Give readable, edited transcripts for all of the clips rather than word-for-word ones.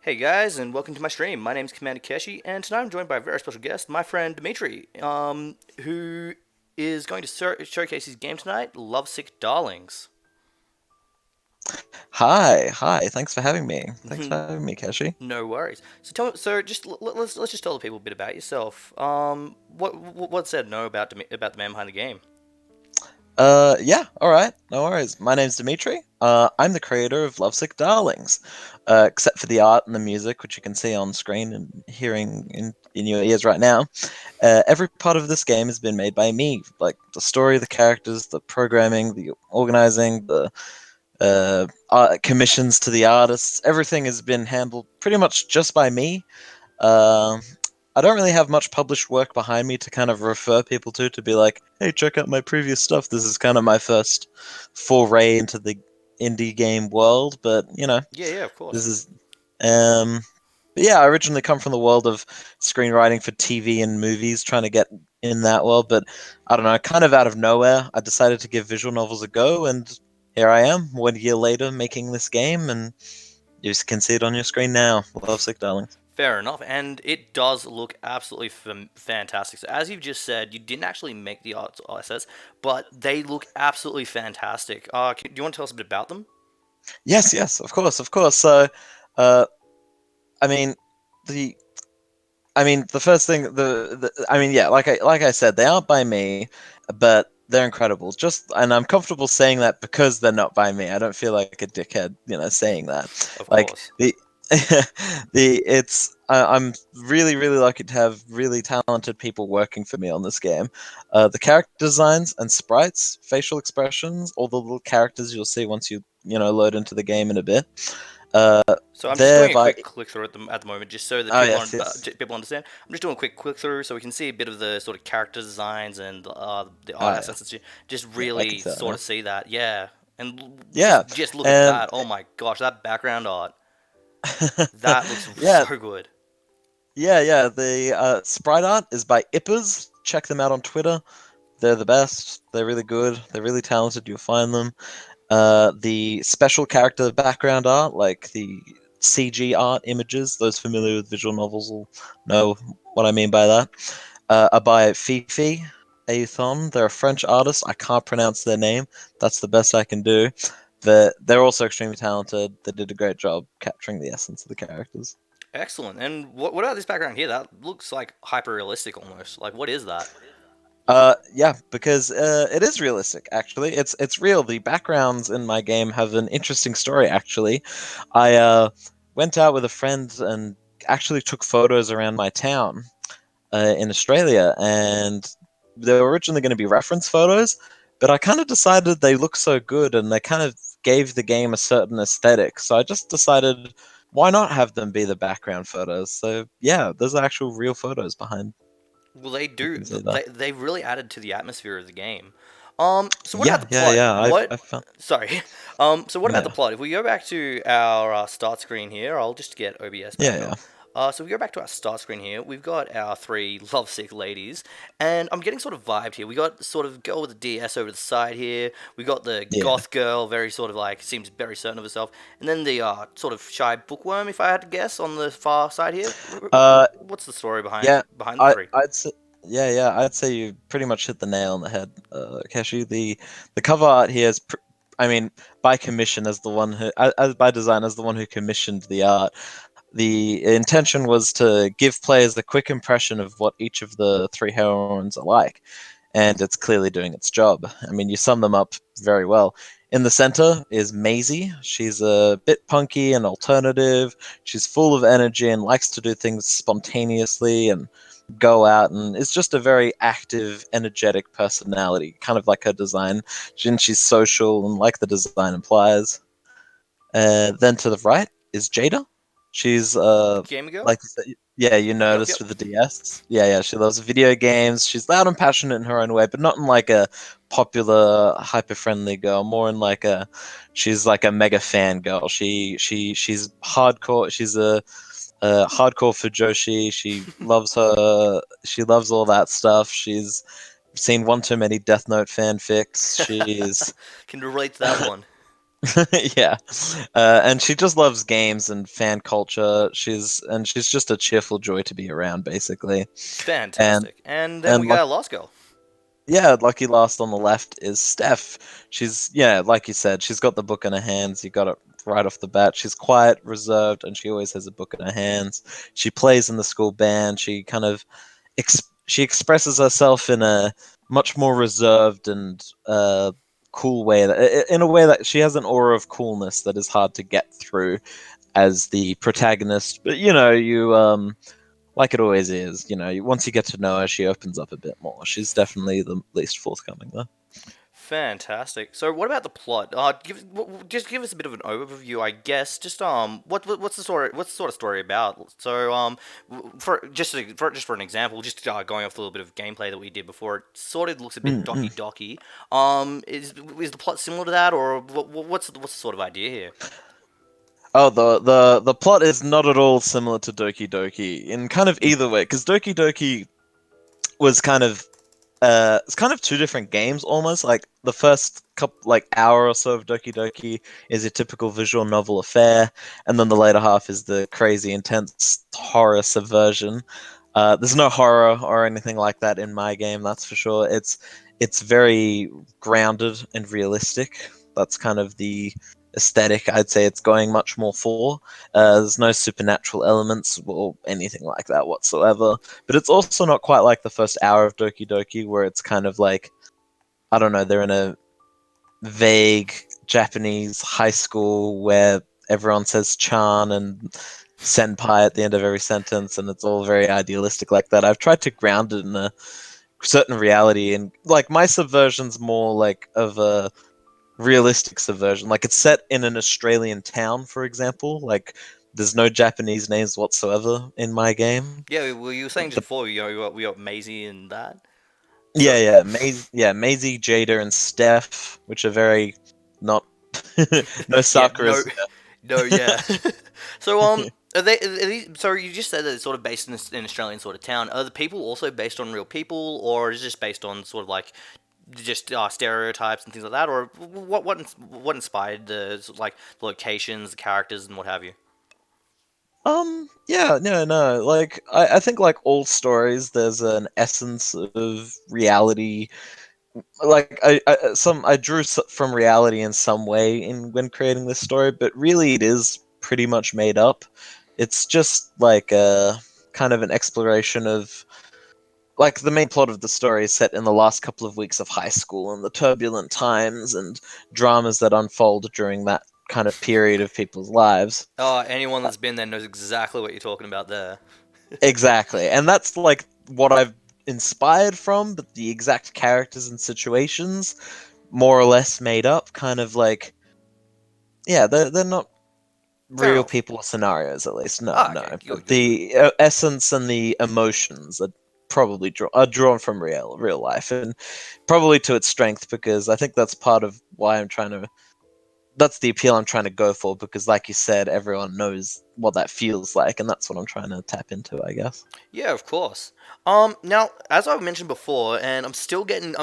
Hey guys, and welcome to my stream. My name's Commander Keshi, and tonight I'm joined by a very special guest, my friend Dimitri, who is going to showcase his game tonight, LoveSick Darlings. Hi. Thanks for having me. Thanks for having me, Kashi. No worries. So tell me, so just let's just tell the people a bit about yourself. What's there to know about the man behind the game? Yeah, all right, no worries. My name's Dimitri. I'm the creator of LoveSick Darlings. Except for the art and the music, which you can see on screen and hearing in your ears right now. Every part of this game has been made by me. Like the story, the characters, the programming, the organizing, the commissions to the artists. Everything has been handled pretty much just by me. Um, I don't really have much published work behind me to kind of refer people to be like, hey, check out my previous stuff. This is kind of my first foray into the indie game world, but Yeah, yeah, of this course. is um but yeah, I originally come from the world of screenwriting for TV and movies, trying to get in that world, but I don't know, kind of out of nowhere, I decided to give visual novels a go, and here I am, 1 year later, making this game, and you can see it on your screen now. Love Sick Darlings. Fair enough, and it does look absolutely fantastic. So, as you've just said, you didn't actually make the art assets, but they look absolutely fantastic. Do you want to tell us a bit about them? Yes, of course. So, uh, I mean, the, the first thing, yeah, like I said, they aren't by me, but they're incredible. And I'm comfortable saying that because they're not by me. I don't feel like a dickhead, saying that. Of Like course. the, I'm really lucky to have really talented people working for me on this game. The character designs and sprites, facial expressions, all the little characters you'll see once you load into the game in a bit. Uh, So I'm just they're doing a by quick click through at the moment, just so that Oh yes, yes. people understand. I'm just doing a quick click through so we can see a bit of the sort of character designs and the art Oh yeah, assets. Just yeah. I can really say that sort now. of see that, yeah. And Yeah, just look at and that. Oh my gosh, that background art. That looks yeah, so good. yeah. The sprite art is by Ippers. Check them out on Twitter. They're the best. They're really good. They're really talented. You'll find them. The special character background art, like the CG art images, those familiar with visual novels will know what I mean by that. Are by Fifi Aethon. They're a French artist. I can't pronounce their name. That's the best I can do. But they're also extremely talented. They did a great job capturing the essence of the characters. Excellent. And what about this background here? That looks like hyper realistic almost. Like what is that? Yeah, because it is realistic. Actually, it's real. The backgrounds in my game have an interesting story. Actually, I went out with a friend and actually took photos around my town in Australia, and they were originally going to be reference photos, but I kind of decided they looked so good and they kind of gave the game a certain aesthetic. So I just decided, why not have them be the background photos? So yeah, there's actual real photos behind. Well, they You do. can see that. They really added to the atmosphere of the game. So what about Yeah, the yeah, plot? yeah. What? I've found. Sorry. So what about the Yeah, plot? If we go back to our start screen here, I'll just get OBS yeah, back yeah. up. So we go back to our start screen here. We've got our three lovesick ladies, and I'm getting sort of vibed here. We got sort of girl with the DS over the side here. We got the Yeah. goth girl, very sort of like seems very certain of herself, and then the sort of shy bookworm, if I had to guess, on the far side here. Uh, What's the story yeah. behind the I three? I'd say yeah. I'd say you pretty much hit the nail on the head, Keshi. The cover art here is, I mean, by commission as the one who, as by design as the one who commissioned the art. The intention was to give players a quick impression of what each of the three heroines are like, and it's clearly doing its job. I mean, you sum them up very well. In the center is Maisie. She's a bit punky and alternative. She's full of energy and likes to do things spontaneously and go out, and is just a very active, energetic personality, kind of like her design. She's social and like the design implies. Then to the right is Jada. She's Gamer girl? like you said, yeah, you Yep, noticed yep. with the DS. Yeah. She loves video games. She's loud and passionate in her own way, but not in like a popular, hyper friendly girl. More in like a, she's like a mega fan girl. She's hardcore. She's a hardcore for Joshi. She loves her. She loves all that stuff. She's seen one too many Death Note fanfics. She's Can relate to that one. Yeah, and she just loves games and fan culture. She's just a cheerful joy to be around, basically. And Fantastic. And then and we got like our last girl. yeah, lucky last on the left is Steph. She's yeah, like you said, she's got the book in her hands. You got it right off the bat. She's quiet, reserved, and she always has a book in her hands. She plays in the school band. She kind of she expresses herself in a much more reserved and cool way. In a way that she has an aura of coolness that is hard to get through as the protagonist. But you like it always is. Once you get to know her, she opens up a bit more. She's definitely the least forthcoming though. Fantastic. So, what about the plot? Just give us a bit of an overview, I guess. Just what's the story? What's the sort of story about? So, for an example, just going off a little bit of gameplay that we did before, it sort of looks a bit Mm-mm. docky docky. Is the plot similar to that, or what's the sort of idea here? Oh, the plot is not at all similar to Doki Doki in kind of either way, because Doki Doki was it's kind of two different games almost. Like the first couple like hour or so of Doki Doki is a typical visual novel affair, and then the later half is the crazy intense horror subversion. There's no horror or anything like that in my game, that's for sure. It's very grounded and realistic. That's kind of the aesthetic I'd say it's going much more for. There's no supernatural elements or anything like that whatsoever. But it's also not quite like the first hour of Doki Doki, where it's kind of like, I don't know, they're in a vague Japanese high school where everyone says chan and senpai at the end of every sentence, and it's all very idealistic like that. I've tried to ground it in a certain reality, and like my subversion's more like of a realistic subversion. Like it's set in an Australian town, for example. Like there's no Japanese names whatsoever in my game. Yeah, well, you were saying just The before, we got Maisie and that. So Maisie, Jada, and Steph, which are very not no yeah, no, Sakura's. no, yeah. So are these, so you just said that it's sort of based in an Australian sort of town. Are the people also based on real people, or is it just based on sort of like just stereotypes and things like that, or what inspired the sort of like the locations, the characters, and what have you? Yeah, no. Like I think like all stories, there's an essence of reality. Like I drew from reality in some way in when creating this story, but really it is pretty much made up. It's just like a kind of an exploration of like the main plot of the story is set in the last couple of weeks of high school and the turbulent times and dramas that unfold during that kind of period of people's lives. Anyone that's been there knows exactly what you're talking about there. Exactly. And that's like what I've inspired from, but the exact characters and situations more or less made up, kind of like yeah, they're not Fair real enough. people or scenarios at least. No, Ah, okay, no. good, But good, good. the essence and the emotions are probably drawn from real life and probably to its strength because I think that's part of why I'm trying to that's the appeal I'm trying to go for because like you said everyone knows what that feels like and that's what I'm trying to tap into, I guess. Yeah, of course. Now, as I mentioned before, and I'm still getting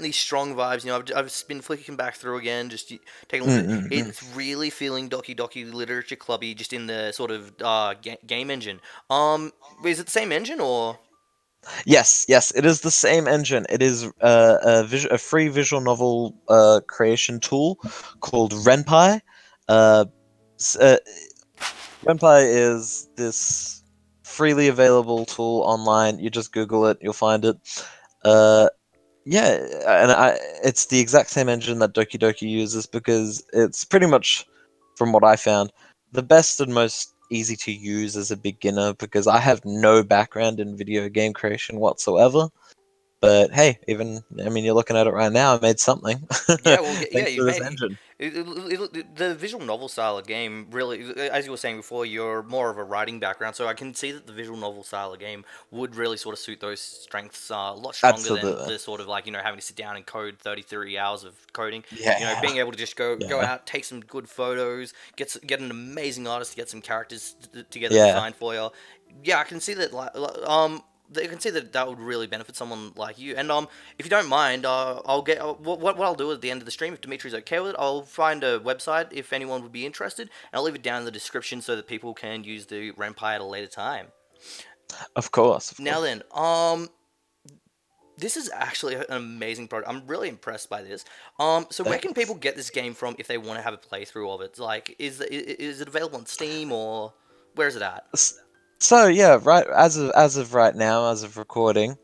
these strong vibes. I've been flicking back through again, just taking a look at it. Mm-mm-mm. It's really feeling Doki Doki Literature Clubby, just in the sort of game engine. Is it the same engine or? Yes, it is the same engine. It is a free visual novel creation tool called Renpai. Uh, s- uh, Renpai is this freely available tool online. You just Google it, you'll find it. Uh, yeah, it's the exact same engine that Doki Doki uses because it's pretty much, from what I found, the best and most easy to use as a beginner because I have no background in video game creation whatsoever. But hey, even I mean, you're looking at it right now. I made something Yeah, well, yeah, thanks to you've this made engine. the visual novel style of game really, as you were saying before, you're more of a writing background, so I can see that the visual novel style of game would really sort of suit those strengths a lot stronger than Absolutely. the sort of like having to sit down and code 33 hours of coding. Yeah. Being able to just go Yeah. out, take some good photos, get an amazing artist to get some characters together Yeah. designed for you. Yeah, I can see that. they can see that that would really benefit someone like you. And if you don't mind, I'll get what I'll do at the end of the stream, if Dimitri's okay with it, I'll find a website if anyone would be interested, and I'll leave it down in the description so that people can use the Rampire at a later time. Of course, of Now course. then, this is actually an amazing product. I'm really impressed by this. So where can Thanks. people get this game from if they want to have a playthrough of it? Like, is it available on Steam or where is it at? S- So yeah, right as of right now, as of recording,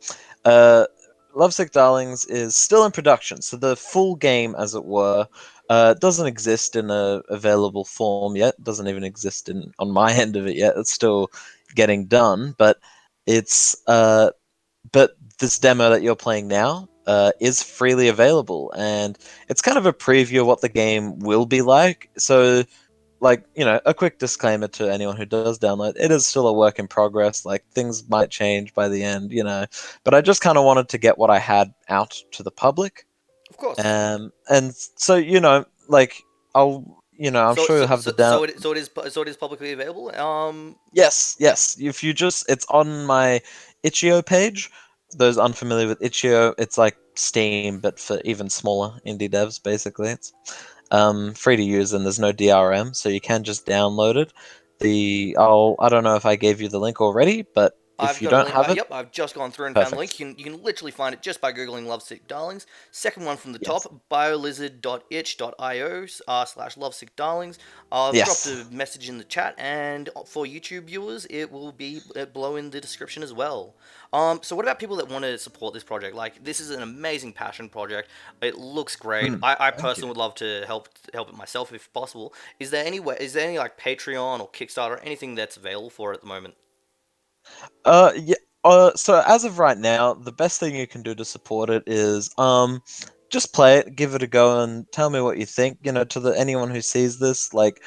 uh, Lovesick Darlings is still in production. So the full game, as it were, doesn't exist in a available form yet. Doesn't even exist in on my end of it yet. It's still getting done, but it's but this demo that you're playing now is freely available, and it's kind of a preview of what the game will be like. So like a quick disclaimer to anyone who does download, it is still a work in progress. Like things might change by the end, but I just kind of wanted to get what I had out to the public. Of course. And so like I'm So sure so you'll have so the down. so it is publicly available. Yes, if you just, it's on my Itch.io page. Those unfamiliar with Itch.io, it's like Steam but for even smaller indie devs. Basically, it's free to use, and there's no DRM, so you can just download it. I don't know if I gave you the link already, but if I've you got a don't link. have it, Yep, I've just gone through and found the link. perfect. You can literally find it just by googling "Lovesick Darlings." Second one from the Yes. top, biolizard.itch.io slash lovesick darlings. I've dropped Yes. a message in the chat, and for YouTube viewers, it will be below in the description as well. So what about people that want to support this project? Like, this is an amazing passion project. It looks great. Hmm. I Thank you. personally would love to help it myself if possible. Is there any way? Is there any like Patreon or Kickstarter, anything that's available for it at the moment? Yeah. So as of right now, the best thing you can do to support it is just play it, give it a go, and tell me what you think. To the anyone who sees this, like,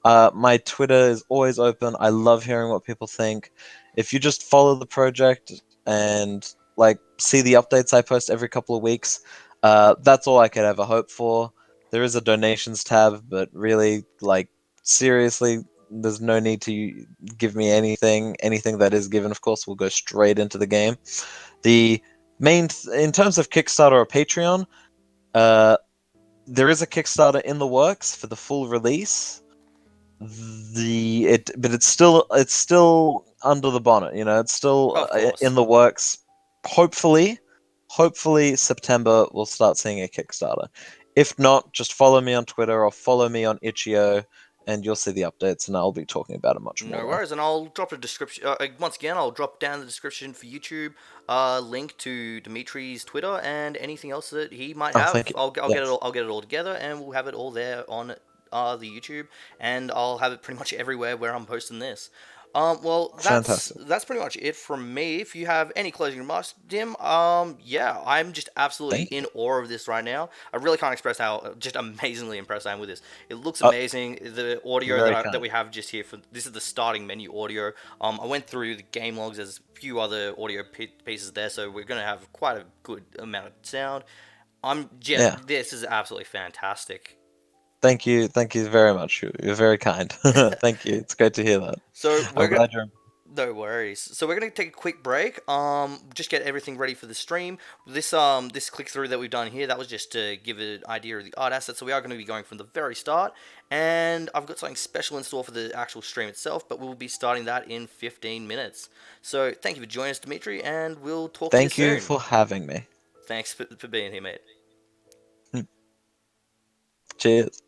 my Twitter is always open. I love hearing what people think. If you just follow the project and like see the updates I post every couple of weeks, that's all I could ever hope for. There is a donations tab, but really, like, seriously, there's no need to give me anything. Anything that is given, of course, will go straight into the game. The in terms of Kickstarter or Patreon, uh, there is a Kickstarter in the works for the full release. But it's still under the bonnet. It's still Of course. in the works. Hopefully, hopefully September we'll start seeing a Kickstarter. If not, just follow me on Twitter or follow me on Itch.io, and you'll see the updates, and I'll be talking about it much more No there. worries, and I'll drop a description. Once again, I'll drop down the description for YouTube, link to Dimitri's Twitter and anything else that he might Oh, thank have. you. I'll get it Yes, all. I'll get it all together, and we'll have it all there on the YouTube, and I'll have it pretty much everywhere where I'm posting this. Well, fantastic. that's pretty much it from me. If you have any closing remarks, Dim, yeah, I'm just absolutely Thank in you. awe of this right now. I really can't express how just amazingly impressed I am with this. It looks Oh, amazing. The audio very that kind. we have just here for this is the starting menu audio. I went through the game logs. There's a few other audio pieces there, so we're gonna have quite a good amount of sound. Yeah, Yeah. this is absolutely fantastic. Thank you. Thank you very much. You're very kind. Thank you. It's great to hear that. So I'm we're gonna glad you're. No worries. So we're gonna take a quick break. Just get everything ready for the stream. This click through that we've done here, that was just to give an idea of the art asset. So we are going to be going from the very start, and I've got something special in store for the actual stream itself. But we'll be starting that in 15 minutes. So thank you for joining us, Dimitri, and we'll talk to you Thank you soon. for having me. Thanks for being here, mate. Cheers.